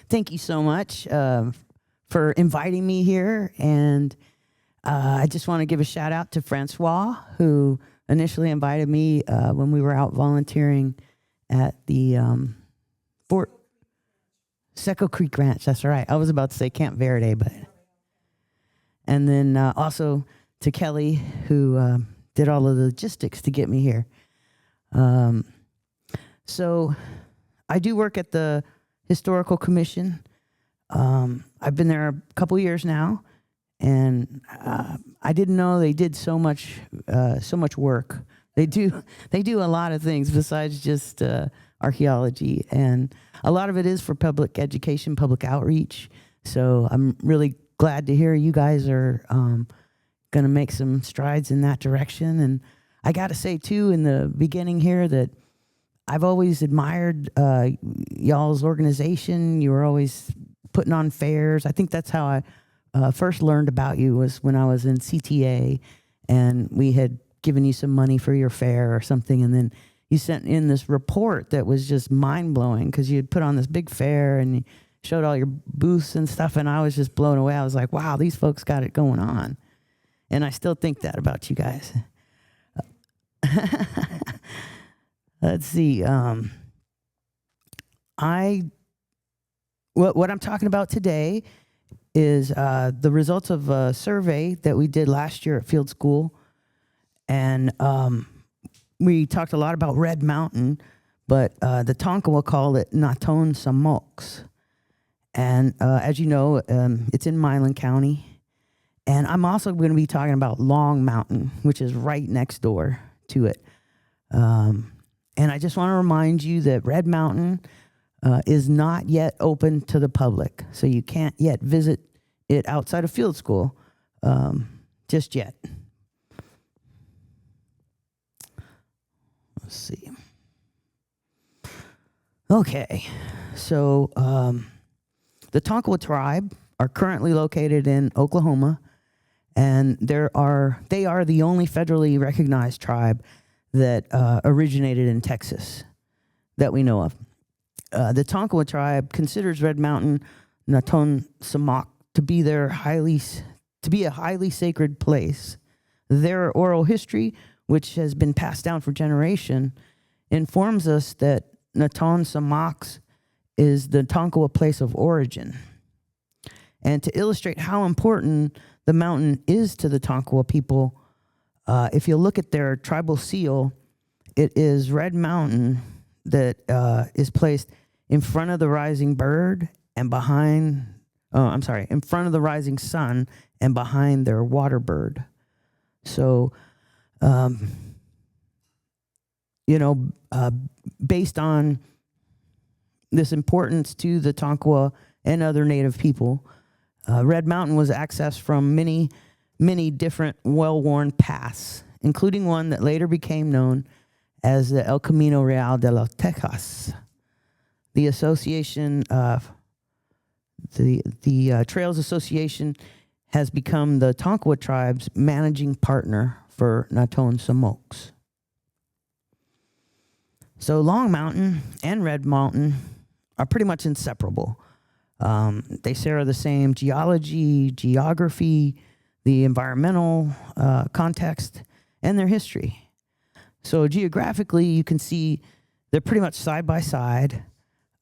thank you so much for inviting me here. And I just want to give a shout out to Francois, who initially invited me when we were out volunteering at the Fort Seco Creek Ranch. That's right. I was about to say Camp Verde, but. And then also to Kelly, who did all of the logistics to get me here. So I do work at the Historical Commission. I've been there a couple years now, and I didn't know they did so much work. They do a lot of things besides just archaeology, and a lot of it is for public education, public outreach. So I'm really glad to hear you guys are going to make some strides in that direction. And I got to say, too, in the beginning here that I've always admired y'all's organization. You were always putting on fairs. I think that's how I first learned about you, was when I was in CTA, and we had given you some money for your fair or something, and then you sent in this report that was just mind-blowing because you had put on this big fair and you showed all your booths and stuff, and I was just blown away. I was like, wow, these folks got it going on. And I still think that about you guys. Let's see. What I'm talking about today is the results of a survey that we did last year at Field School. And we talked a lot about Red Mountain, but the Tonkawa call it Natom Samox. And as you know, it's in Milan County. And I'm also going to be talking about Long Mountain, which is right next door to it. And I just want to remind you that Red Mountain is not yet open to the public. So you can't yet visit it outside of Field School just yet. Let's see. Okay, so the Tonkawa tribe are currently located in Oklahoma, and they are the only federally recognized tribe that originated in Texas that we know of. The Tonkawa tribe considers Red Mountain, Natom Samox, to be a highly sacred place. Their oral history, which has been passed down for generation, informs us that Natom Samox is the Tonkawa place of origin. And to illustrate how important the mountain is to the Tonkawa people, if you look at their tribal seal, it is Red Mountain that is placed in front of the rising bird and in front of the rising sun and behind their water bird. So, based on this importance to the Tonkawa and other native people, Red Mountain was accessed from many, many different well-worn paths, including one that later became known as the El Camino Real de los Tejas. The association, the Trails Association, has become the Tonkawa tribe's managing partner for Natom Samox. So Long Mountain and Red Mountain are pretty much inseparable. They share the same geology, geography, the environmental context, and their history. So geographically, you can see they're pretty much side by side.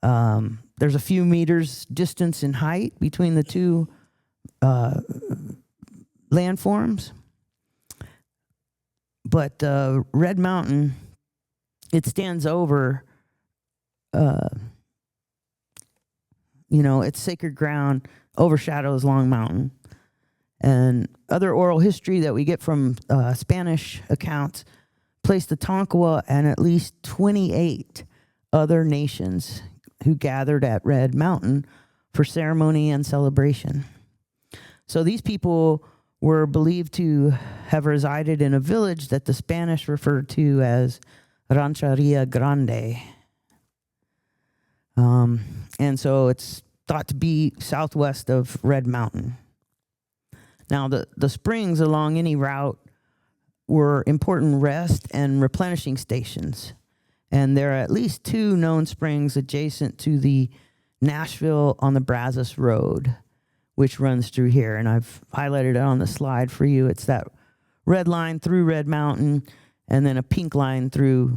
There's a few meters distance in height between the two landforms. But Red Mountain, it stands over, its sacred ground overshadows Long Mountain. And other oral history that we get from Spanish accounts place the Tonkawa and at least 28 other nations who gathered at Red Mountain for ceremony and celebration. So these people were believed to have resided in a village that the Spanish referred to as Rancheria Grande. And so it's thought to be southwest of Red Mountain. Now, the springs along any route were important rest and replenishing stations. And there are at least 2 known springs adjacent to the Nashville on the Brazos Road, which runs through here. And I've highlighted it on the slide for you. It's that red line through Red Mountain, and then a pink line through,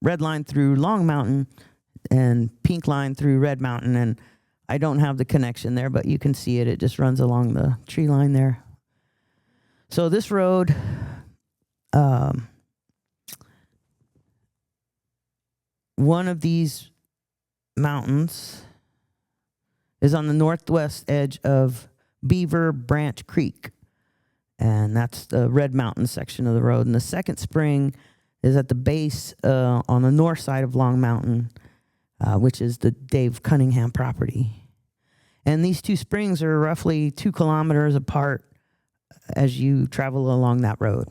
red line through Long Mountain, and pink line through Red Mountain. And I don't have the connection there, but you can see it. It just runs along the tree line there. So this road, one of these mountains is on the northwest edge of Beaver Branch Creek. And that's the Red Mountain section of the road. And the second spring is at the base on the north side of Long Mountain, which is the Dave Cunningham property. And these two springs are roughly 2 kilometers apart as you travel along that road.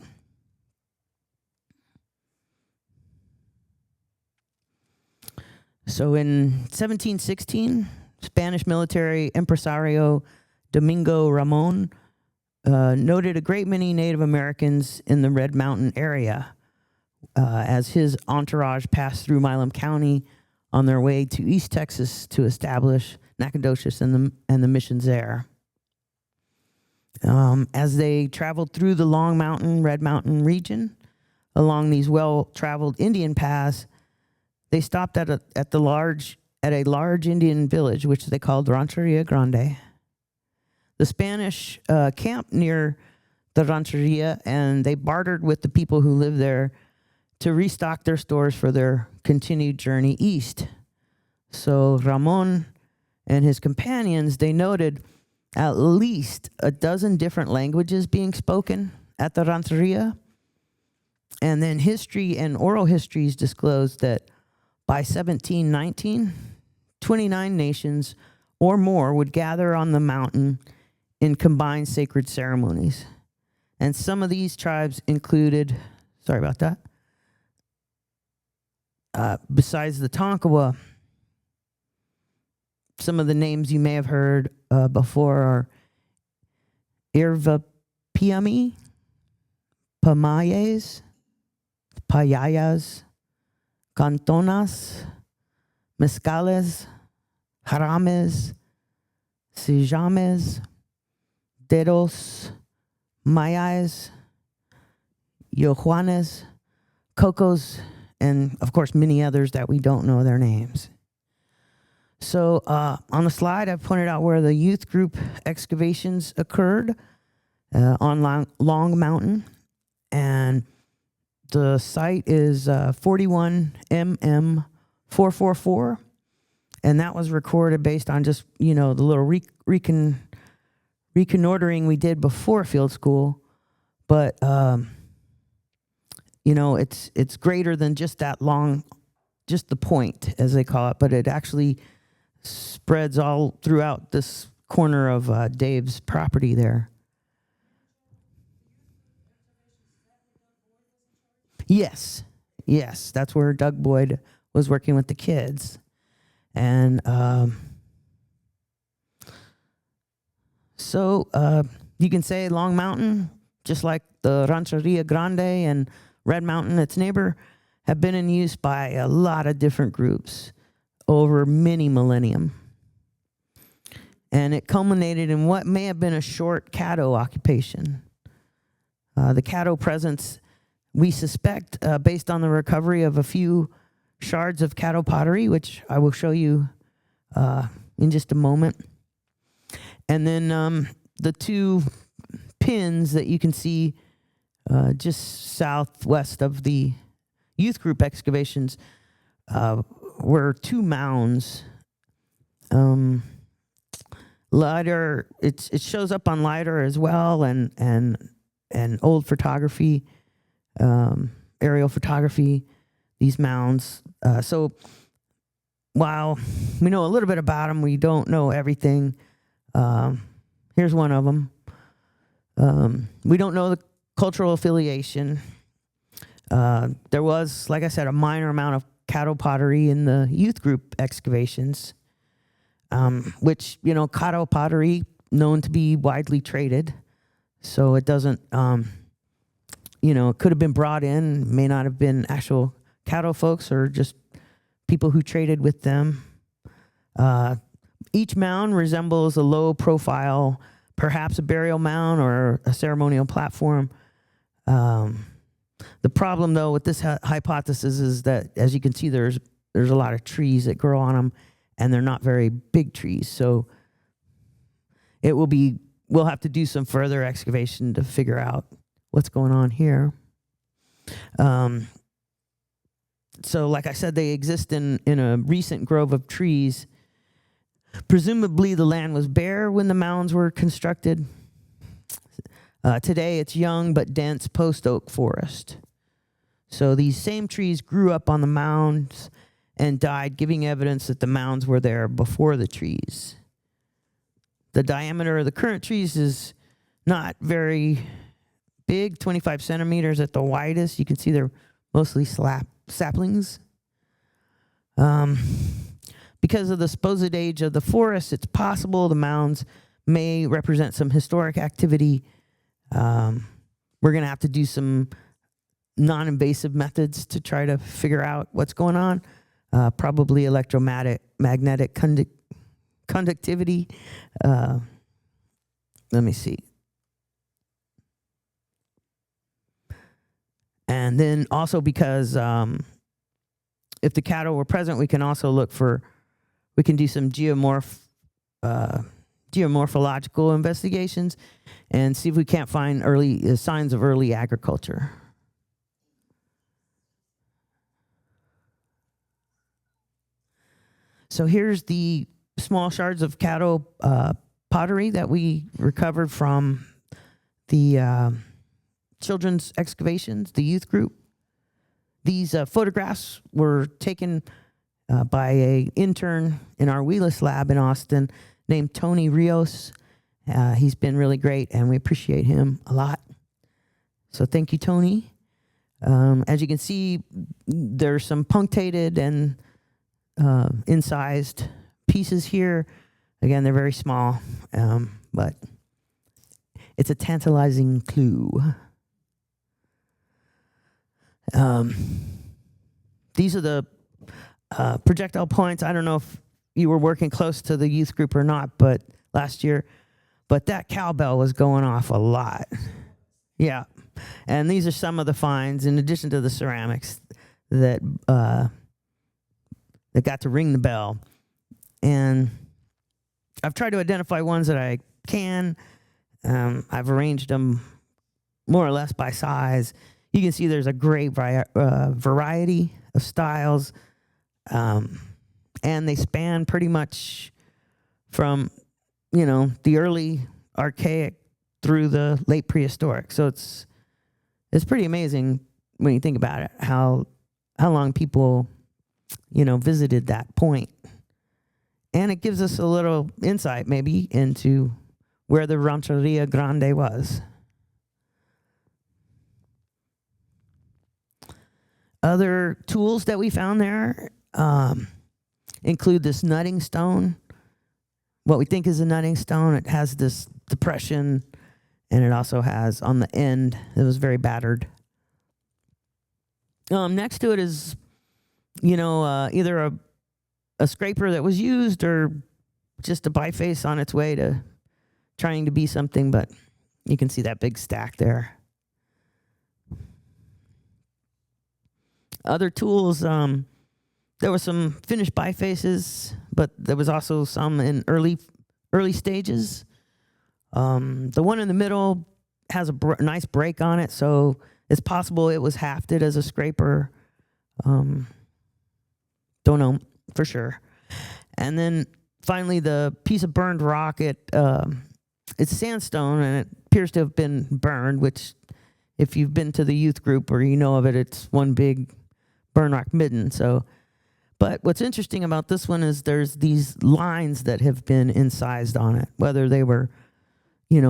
So in 1716, Spanish military impresario Domingo Ramon noted a great many Native Americans in the Red Mountain area as his entourage passed through Milam County on their way to East Texas to establish Nacogdoches and the missions there. As they traveled through the Long Mountain, Red Mountain region, along these well-traveled Indian paths, they stopped at a large Indian village, which they called Rancheria Grande. The Spanish camped near the rancheria, and they bartered with the people who lived there to restock their stores for their continued journey east. So Ramon and his companions, they noted at least a dozen different languages being spoken at the rancheria. And then history and oral histories disclosed that by 1719, 29 nations or more would gather on the mountain in combined sacred ceremonies. And some of these tribes included, besides the Tonkawa, some of the names you may have heard before are Irvapiami, Pamayes, Payayas, Cantonas, Mezcales, Jarames, Sijames, Dedos, Mayas, Yojuanes, Cocos, and of course many others that we don't know their names. So on the slide, I've pointed out where the youth group excavations occurred on Long Mountain, and the site is 41 MM 444, and that was recorded based on just, the little reconnoitering we did before field school. But, it's greater than just that long, just the point, as they call it, but it actually spreads all throughout this corner of Dave's property there. Yes, that's where Doug Boyd was working with the kids. And so you can say Long Mountain, just like the Rancheria Grande and Red Mountain, its neighbor, have been in use by a lot of different groups over many millennium. And it culminated in what may have been a short Caddo occupation. The Caddo presence, we suspect, based on the recovery of a few shards of Caddo pottery, which I will show you in just a moment. And then the two pins that you can see just southwest of the youth group excavations were two mounds. LiDAR, it shows up on LiDAR as well, and old photography, aerial photography, these mounds. So while we know a little bit about them, we don't know everything. Here's one of them. We don't know the cultural affiliation. There was, like I said, a minor amount of Caddo pottery in the youth group excavations, which, Caddo pottery known to be widely traded. So it doesn't, it could have been brought in, may not have been actual Caddo folks or just people who traded with them. Each mound resembles a low profile, perhaps a burial mound or a ceremonial platform. The problem, though, with this hypothesis is that, as you can see, there's a lot of trees that grow on them, and they're not very big trees. So we'll have to do some further excavation to figure out what's going on here. So like I said, they exist in a recent grove of trees. Presumably the land was bare when the mounds were constructed. Today it's young but dense post-oak forest. So these same trees grew up on the mounds and died, giving evidence that the mounds were there before the trees. The diameter of the current trees is not very big, 25 centimeters at the widest. You can see they're mostly saplings. Because of the supposed age of the forest, it's possible the mounds may represent some historic activity. We're going to have to do some non-invasive methods to try to figure out what's going on. Probably electromagnetic conductivity. Let me see. And then also because if the cattle were present, we can also we can do some geomorphological investigations and see if we can't find early signs of early agriculture. So here's the small shards of cattle pottery that we recovered from the children's excavations, the youth group. These photographs were taken by an intern in our Wheelus lab in Austin named Tony Rios. He's been really great, and we appreciate him a lot. So thank you, Tony. As you can see, there's some punctated and incised pieces here. Again, they're very small, but it's a tantalizing clue. These are the projectile points. I don't know if you were working close to the youth group or not, but last year, but that cowbell was going off a lot. Yeah, and these are some of the finds, in addition to the ceramics, that got to ring the bell. And I've tried to identify ones that I can. I've arranged them more or less by size. You can see there's a great variety of styles, and they span pretty much from, the early archaic through the late prehistoric. So it's pretty amazing when you think about it, how long people, visited that point. And it gives us a little insight maybe into where the Rancheria Grande was. Other tools that we found there include this nutting stone. What we think is a nutting stone. It has this depression, and it also has on the end, it was very battered. Next to it is, either a scraper that was used or just a biface on its way to trying to be something, but you can see that big stack there. Other tools, there were some finished bifaces, but there was also some in early stages. The one in the middle has a nice break on it, so it's possible it was hafted as a scraper. Don't know for sure. And then finally, the piece of burned rock, it's sandstone, and it appears to have been burned, which if you've been to the youth group or you know of it, it's one big burn rock midden. So, but what's interesting about this one is there's these lines that have been incised on it, whether they were,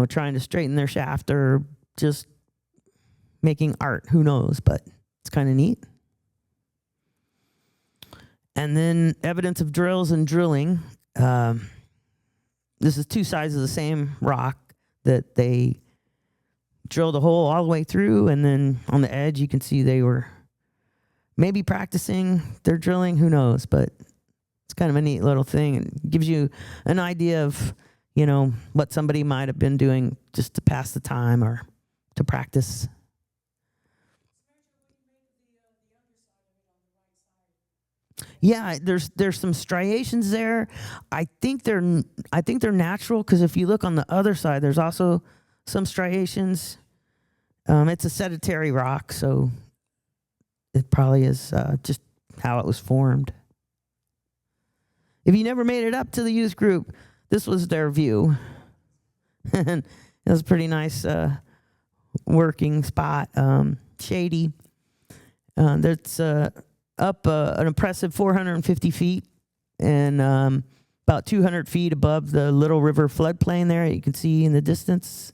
trying to straighten their shaft or just making art, who knows, but it's kind of neat. And then evidence of drills and drilling. This is two sides of the same rock that they drilled a hole all the way through, and then on the edge you can see they were maybe practicing their drilling, who knows, but it's kind of a neat little thing and gives you an idea of, what somebody might have been doing just to pass the time or to practice. Yeah, there's some striations there. I think they're natural, because if you look on the other side, there's also some striations. It's a sedentary rock, so it probably is just how it was formed. If you never made it up to the youth group, this was their view. And it was a pretty nice working spot, shady. That's up an impressive 450 feet and about 200 feet above the Little River floodplain there, you can see in the distance.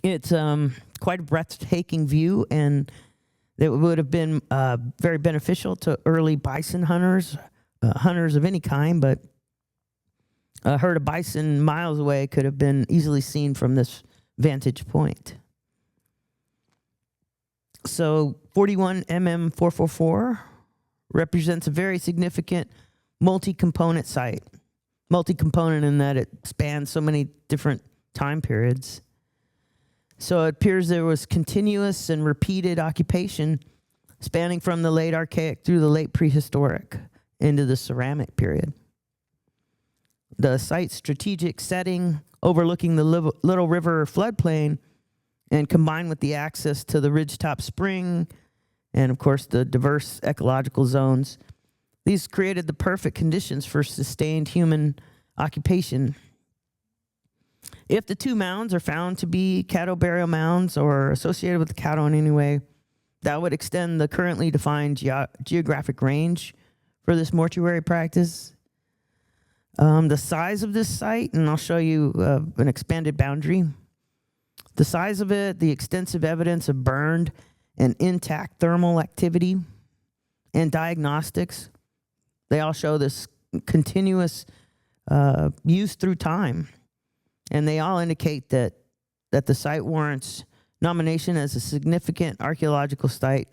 It's quite a breathtaking view, and it would have been very beneficial to early bison hunters, hunters of any kind, but a herd of bison miles away could have been easily seen from this vantage point. So 41 mm 444 represents a very significant multi-component site. Multi-component in that it spans so many different time periods. So it appears there was continuous and repeated occupation spanning from the late Archaic through the late prehistoric into the ceramic period. The site's strategic setting overlooking the Little River floodplain, and combined with the access to the ridgetop spring and, of course, the diverse ecological zones, these created the perfect conditions for sustained human occupation. If the two mounds are found to be cattle burial mounds or associated with the cattle in any way, that would extend the currently defined geographic range for this mortuary practice. The size of this site, and I'll show you an expanded boundary. The size of it, the extensive evidence of burned and intact thermal activity, and diagnostics, they all show this continuous use through time. And they all indicate that the site warrants nomination as a significant archaeological site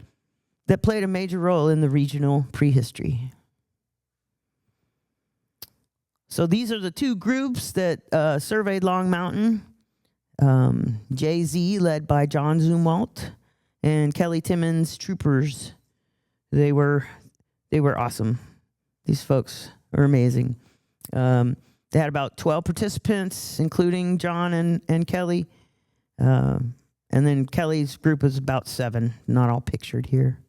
that played a major role in the regional prehistory. So these are the two groups that surveyed Long Mountain. JZ, led by John Zumwalt, and Kelly Timmons troopers. They were awesome. These folks are amazing. They had about 12 participants, including John and Kelly. And then Kelly's group was about 7, not all pictured here.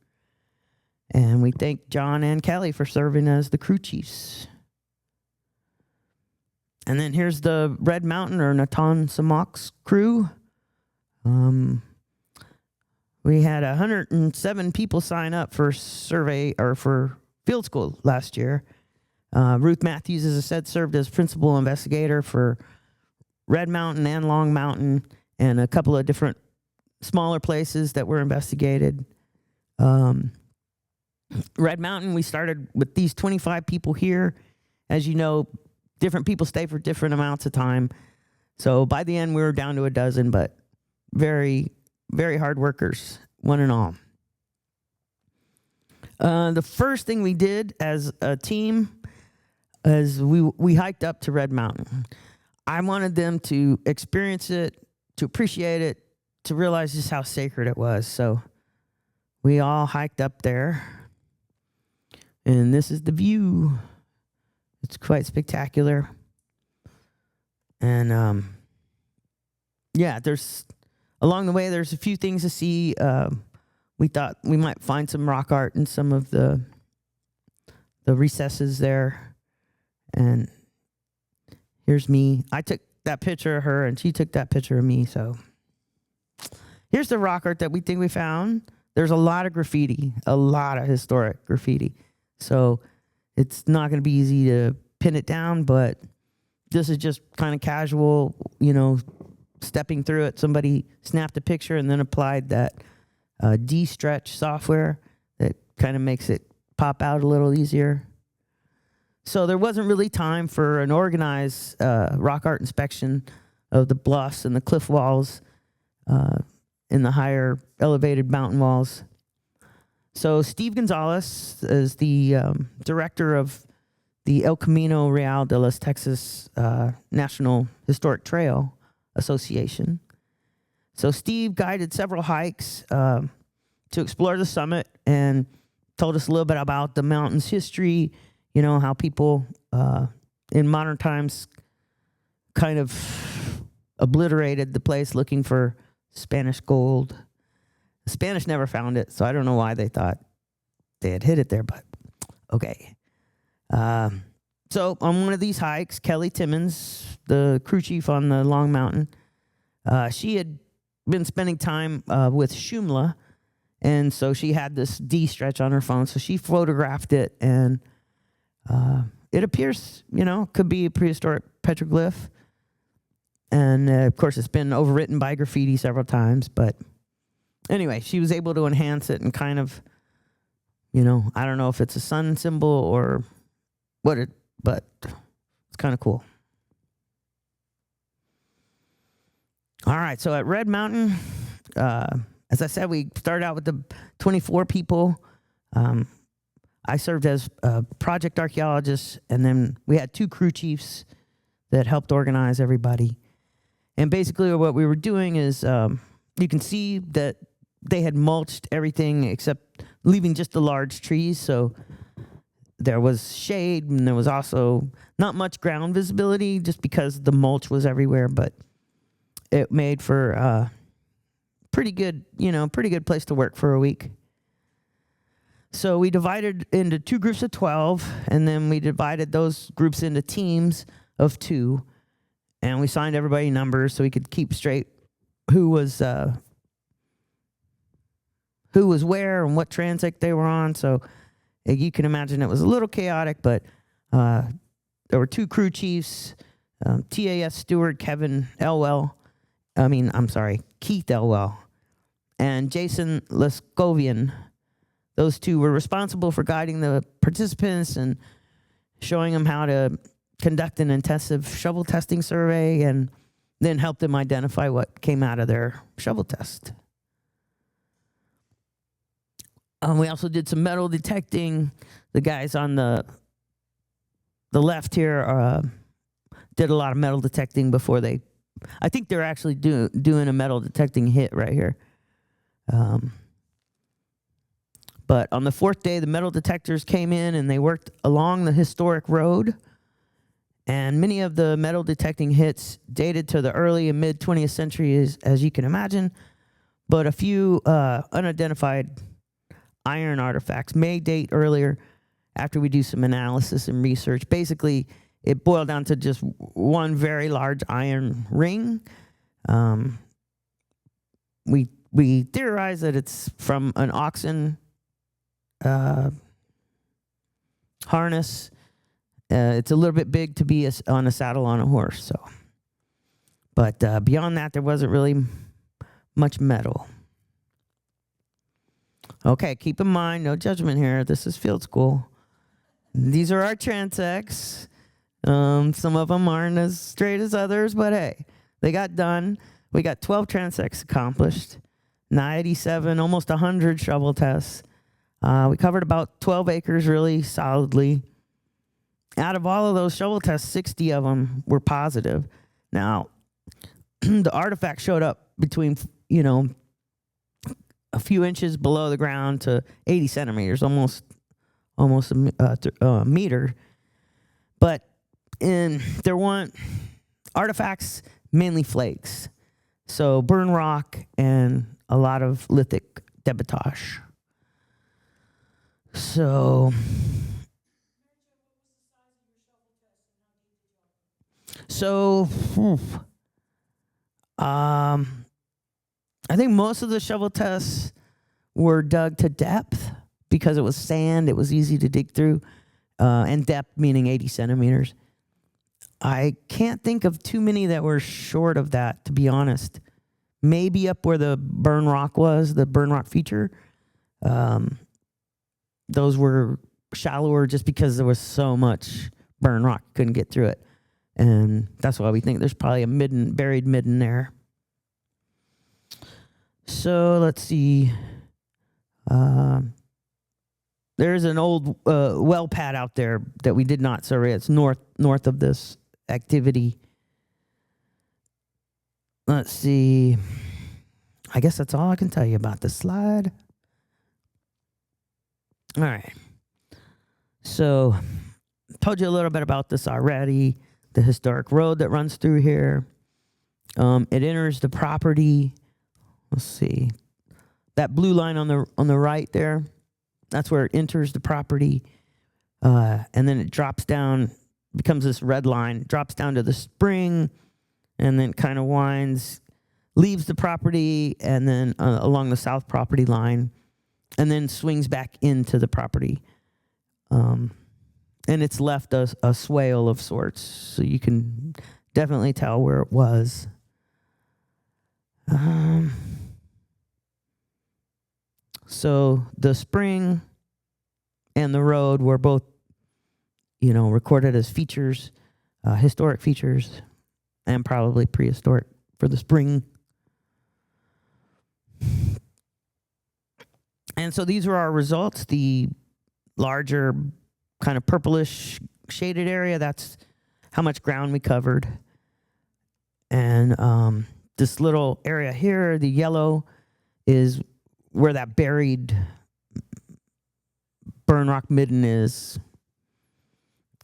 And we thank John and Kelly for serving as the crew chiefs. And then here's the Red Mountain or Natom Samox crew. We had 107 people sign up for survey or for field school last year. Ruth Matthews, as I said, served as principal investigator for Red Mountain and Long Mountain and a couple of different smaller places that were investigated. Red Mountain, we started with these 25 people here. As you know, different people stay for different amounts of time. So by the end, we were down to a dozen, but very, very hard workers, one and all. The first thing we did as a team is we hiked up to Red Mountain. I wanted them to experience it, to appreciate it, to realize just how sacred it was. So we all hiked up there. And this is the view. It's quite spectacular. And yeah, along the way, there's a few things to see. We thought we might find some rock art in some of the recesses there. And here's me. I took that picture of her, and she took that picture of me. So here's the rock art that we think we found. There's a lot of graffiti, a lot of historic graffiti. So it's not going to be easy to pin it down, but this is just kind of casual, stepping through it. Somebody snapped a picture and then applied that D-stretch software that kind of makes it pop out a little easier. So there wasn't really time for an organized rock art inspection of the bluffs and the cliff walls. in the higher elevated mountain walls. So Steve Gonzalez is the director of the El Camino Real de las Texas National Historic Trail Association. So Steve guided several hikes to explore the summit and told us a little bit about the mountain's history, you know, how people in modern times kind of obliterated the place looking for Spanish gold. The Spanish never found it, so I don't know why they thought they had hid it there, but okay. So on one of these hikes, Kelly Timmons, the crew chief on the Long Mountain, she had been spending time with Shumla, and so she had this D stretch on her phone, so she photographed it, and it appears, you know, could be a prehistoric petroglyph. And, of course, it's been overwritten by graffiti several times, but anyway, she was able to enhance it and kind of, you know, I don't know if it's a sun symbol or what it, but it's kind of cool. All right, so at Red Mountain, as I said, we started out with the 24 people. I served as a project archaeologist, and then we had 2 crew chiefs that helped organize everybody. And basically what we were doing is, you can see that they had mulched everything except leaving just the large trees. So there was shade, and there was also not much ground visibility just because the mulch was everywhere, but it made for pretty good place to work for a week. So we divided into 2 groups of 12, and then we divided those groups into teams of 2, and we signed everybody numbers so we could keep straight who was where and what transect they were on. So you can imagine it was a little chaotic, but there were 2 crew chiefs, TAS steward Keith Elwell, and Jason Lescovian. Those 2 were responsible for guiding the participants and showing them how to conduct an intensive shovel testing survey and then help them identify what came out of their shovel test. We also did some metal detecting. The guys on the left here did a lot of metal detecting before I think they're actually doing a metal detecting hit right here. But on the 4th day, the metal detectors came in and they worked along the historic road. And many of the metal detecting hits dated to the early and mid 20th century, as you can imagine. But a few unidentified iron artifacts may date earlier after we do some analysis and research. Basically, it boiled down to just one very large iron ring. We theorize that it's from an oxen harness. It's a little bit big to be on a saddle on a horse. So, but beyond that, there wasn't really much metal. Okay, keep in mind, no judgment here. This is field school. These are our transects. Some of them aren't as straight as others, but hey, they got done. We got 12 transects accomplished, 97, almost 100 shovel tests. We covered about 12 acres really solidly. Out of all of those shovel tests, 60 of them were positive. Now, the artifact showed up between, a few inches below the ground to 80 centimeters, almost a meter. But there weren't artifacts, mainly flakes. So burn rock and a lot of lithic debitage. So I think most of the shovel tests were dug to depth because it was sand. It was easy to dig through, and depth meaning 80 centimeters. I can't think of too many that were short of that, to be honest. Maybe up where the burn rock was, the burn rock feature. Those were shallower just because there was so much burn rock, couldn't get through it. And that's why we think there's probably a buried midden there. So let's see. There's an old well pad out there that we did not survey. It's north of this activity. Let's see. I guess that's all I can tell you about this slide. All right. So, told you a little bit about this already. The historic road that runs through here. It enters the property. Let's see. That blue line on the right there, that's where it enters the property. And then it drops down, becomes this red line, drops down to the spring, and then kind of winds, leaves the property, and then along the south property line, and then swings back into the property. And it's left a swale of sorts, so you can definitely tell where it was. So the spring and the road were both, recorded as features, historic features, and probably prehistoric for the spring. And so these were our results. The larger kind of purplish shaded area, that's how much ground we covered. And this little area here, the yellow, is where that buried burn rock midden is.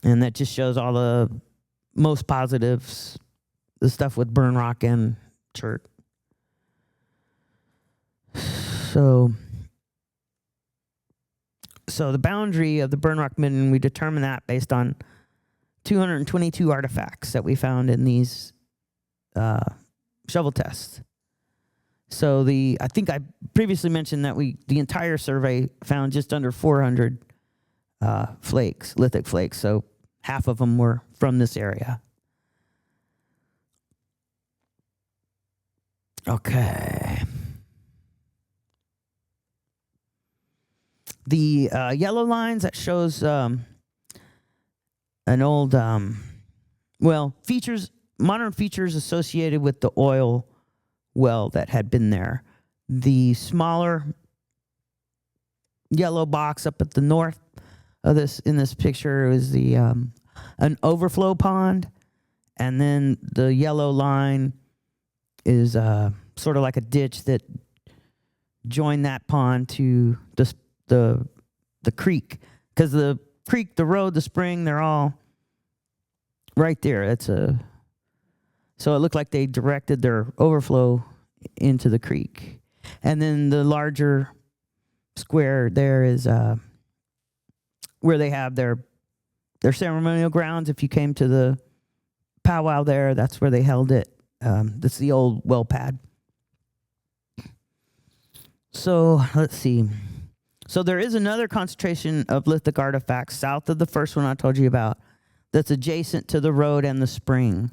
And that just shows all the most positives, the stuff with burn rock and chert. So the boundary of the burn rock midden, we determined that based on 222 artifacts that we found in these shovel tests. So I think I previously mentioned that the entire survey found just under 400 flakes, lithic flakes. So half of them were from this area. Okay. The yellow lines, that shows an old, modern features associated with the oil well that had been there. The smaller yellow box up at the north of in this picture is an overflow pond, and then the yellow line is sort of like a ditch that joined that pond to the creek, because the creek, the road, the spring, they're all right there. So it looked like they directed their overflow into the creek. And then the larger square there is where they have their ceremonial grounds. If you came to the powwow there, that's where they held it. That's the old well pad. So let's see. So there is another concentration of lithic artifacts south of the first one I told you about that's adjacent to the road and the spring.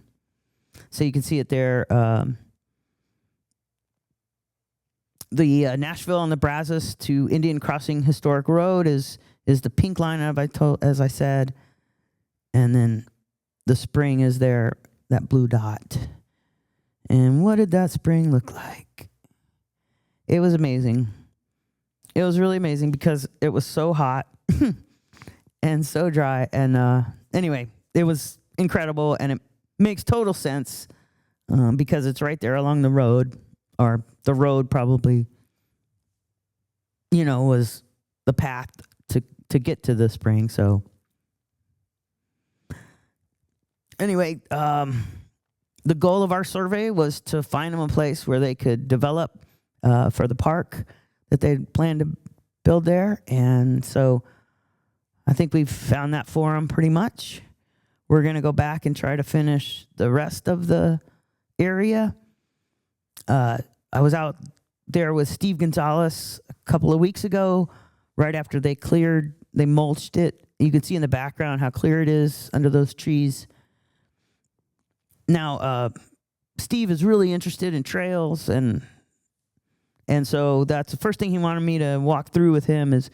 So you can see it there. The Nashville and the Brazos to Indian Crossing Historic Road is the pink line, as I said. And then the spring is there, that blue dot. And what did that spring look like? It was amazing. It was really amazing because it was so hot and so dry. And anyway, it was incredible, and it makes total sense because it's right there along the road, or the road probably, was the path to get to the spring. So anyway, the goal of our survey was to find them a place where they could develop for the park that they planned to build there. And so I think we've found that for them pretty much. We're going to go back and try to finish the rest of the area. I was out there with Steve Gonzalez a couple of weeks ago, right after they mulched it. You can see in the background how clear it is under those trees. Now, Steve is really interested in trails, and so that's the first thing he wanted me to walk through with him is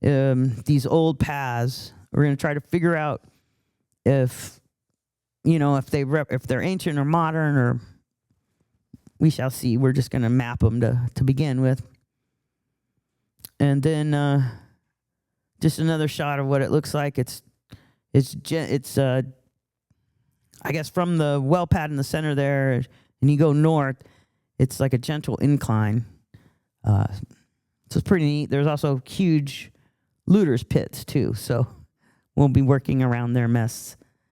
these old paths. We're going to try to figure out if they're ancient or modern, or we shall see. We're just going to map them to begin with. And then just another shot of what it looks like. It's I guess from the well pad in the center there, and you go north, it's like a gentle incline. So it's pretty neat. There's also huge looters pits too, so we'll be working around their mess